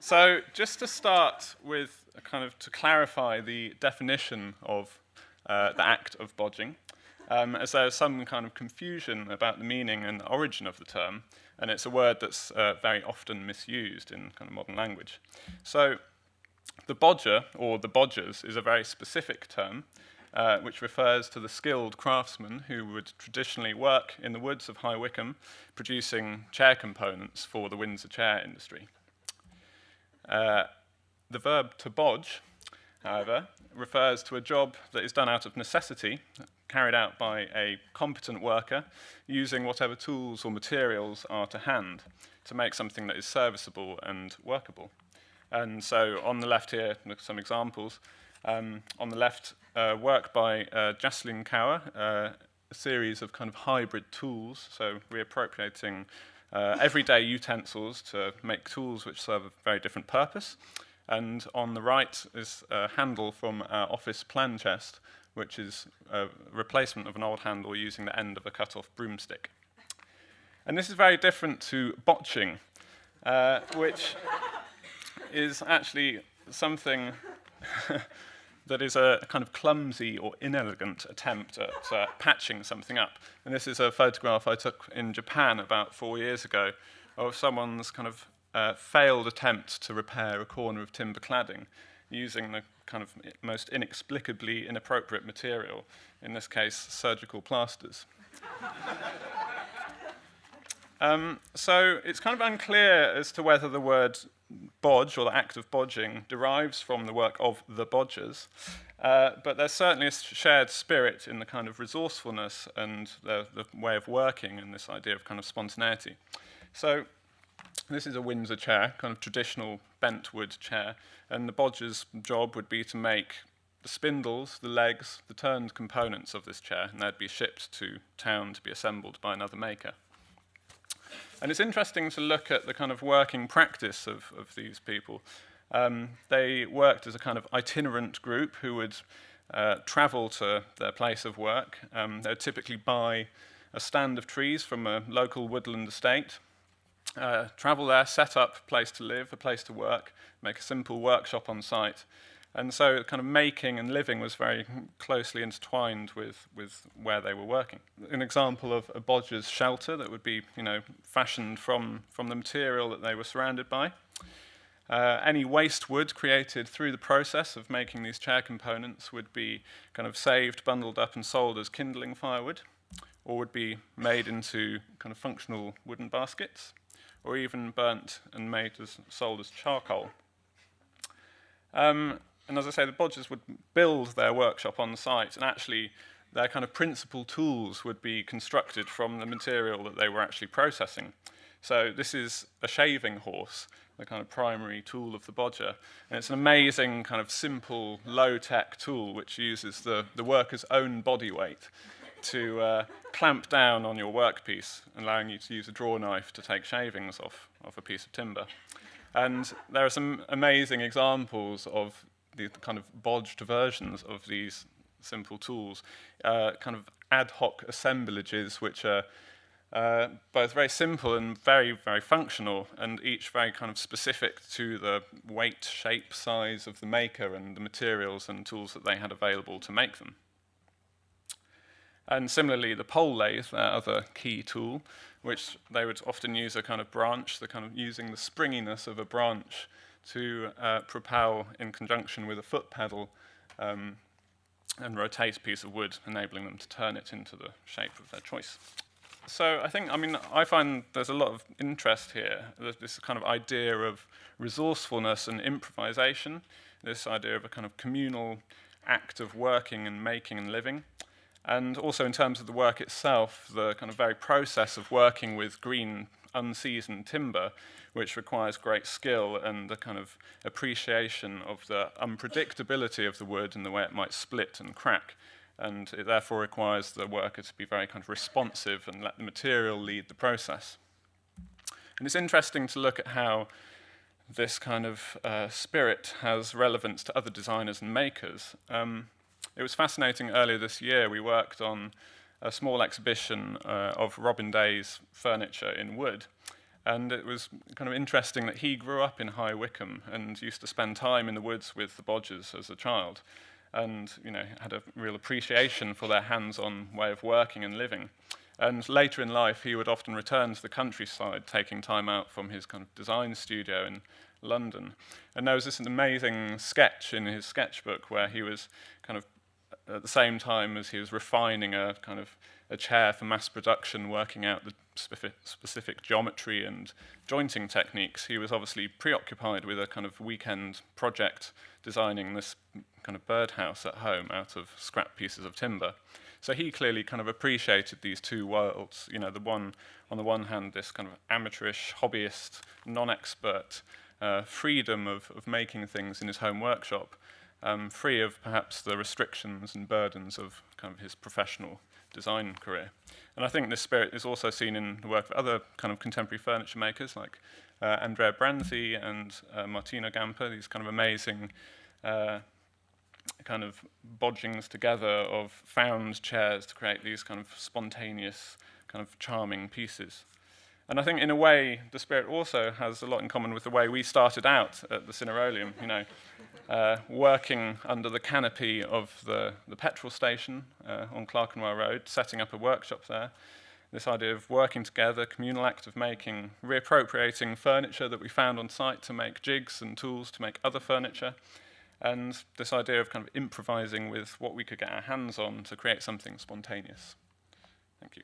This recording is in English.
So just to start with, to clarify the definition of the act of bodging, as there's some kind of confusion about the meaning and origin of the term, and it's a word that's very often misused in kind of modern language. So the bodger, or the bodgers, is a very specific term, which refers to the skilled craftsmen who would traditionally work in the woods of High Wycombe, producing chair components for the Windsor Chair industry. The verb to bodge, however, refers to a job that is done out of necessity, carried out by a competent worker, using whatever tools or materials are to hand to make something that is serviceable and workable. And so on the left here, some examples. On the left, work by Jocelyn Cower, a series of kind of hybrid tools, so reappropriating everyday utensils to make tools which serve a very different purpose. And on the right is a handle from our office plan chest, which is a replacement of an old handle using the end of a cut-off broomstick. And this is very different to botching, which is actually something that is a kind of clumsy or inelegant attempt at patching something up. And this is a photograph I took in Japan about 4 years ago of someone's kind of failed attempt to repair a corner of timber cladding using the kind of most inexplicably inappropriate material, in this case, surgical plasters. So it's kind of unclear as to whether the word bodge, or the act of bodging, derives from the work of the bodgers, but there's certainly a shared spirit in the kind of resourcefulness and the way of working and this idea of kind of spontaneity. So this is a Windsor chair, kind of traditional bent wood chair, and the bodger's job would be to make the spindles, the legs, the turned components of this chair, and they'd be shipped to town to be assembled by another maker. And it's interesting to look at the kind of working practice of these people. They worked as a kind of itinerant group who would travel to their place of work. They would typically buy a stand of trees from a local woodland estate, travel there, set up a place to live, a place to work, make a simple workshop on site. And so kind of making and living was very closely intertwined with where they were working. An example of a bodger's shelter that would be, fashioned from the material that they were surrounded by. Any waste wood created through the process of making these chair components would be kind of saved, bundled up and sold as kindling firewood, or would be made into kind of functional wooden baskets, or even burnt and sold as charcoal. And as I say, the bodgers would build their workshop on site, and actually their kind of principal tools would be constructed from the material that they were actually processing. So this is a shaving horse, the kind of primary tool of the bodger, and it's an amazing kind of simple, low-tech tool which uses the worker's own body weight to clamp down on your workpiece, allowing you to use a draw knife to take shavings off a piece of timber. And there are some amazing examples of the kind of bodged versions of these simple tools, kind of ad hoc assemblages which are both very simple and very, very functional, and each very kind of specific to the weight, shape, size of the maker and the materials and tools that they had available to make them. And similarly, the pole lathe, their other key tool, which they would often use a kind of branch, the kind of using the springiness of a branch to propel in conjunction with a foot pedal and rotate a piece of wood, enabling them to turn it into the shape of their choice. So I find there's a lot of interest here. There's this kind of idea of resourcefulness and improvisation, this idea of a kind of communal act of working and making and living. And also in terms of the work itself, the kind of very process of working with green, unseasoned timber, which requires great skill and the kind of appreciation of the unpredictability of the wood and the way it might split and crack. And it therefore requires the worker to be very kind of responsive and let the material lead the process. And it's interesting to look at how this kind of spirit has relevance to other designers and makers. It was fascinating earlier this year, we worked on a small exhibition of Robin Day's furniture in wood. And it was kind of interesting that he grew up in High Wycombe and used to spend time in the woods with the Bodgers as a child, and had a real appreciation for their hands-on way of working and living. And later in life, he would often return to the countryside, taking time out from his kind of design studio in London. And there was this amazing sketch in his sketchbook where he was kind of, at the same time as he was refining a chair for mass production, working out the specific geometry and jointing techniques, he was obviously preoccupied with a kind of weekend project designing this kind of birdhouse at home out of scrap pieces of timber. So he clearly kind of appreciated these two worlds, the one, on the one hand, this kind of amateurish, hobbyist, non-expert freedom of making things in his home workshop, free of perhaps the restrictions and burdens of kind of his professional design career. And I think this spirit is also seen in the work of other kind of contemporary furniture makers like Andrea Branzi and Martina Gamper, these kind of amazing kind of bodgings together of found chairs to create these kind of spontaneous, kind of charming pieces. And I think in a way, the spirit also has a lot in common with the way we started out at the Cineroleum, working under the canopy of the petrol station on Clerkenwell Road, setting up a workshop there. This idea of working together, communal act of making, reappropriating furniture that we found on site to make jigs and tools to make other furniture, and this idea of kind of improvising with what we could get our hands on to create something spontaneous. Thank you.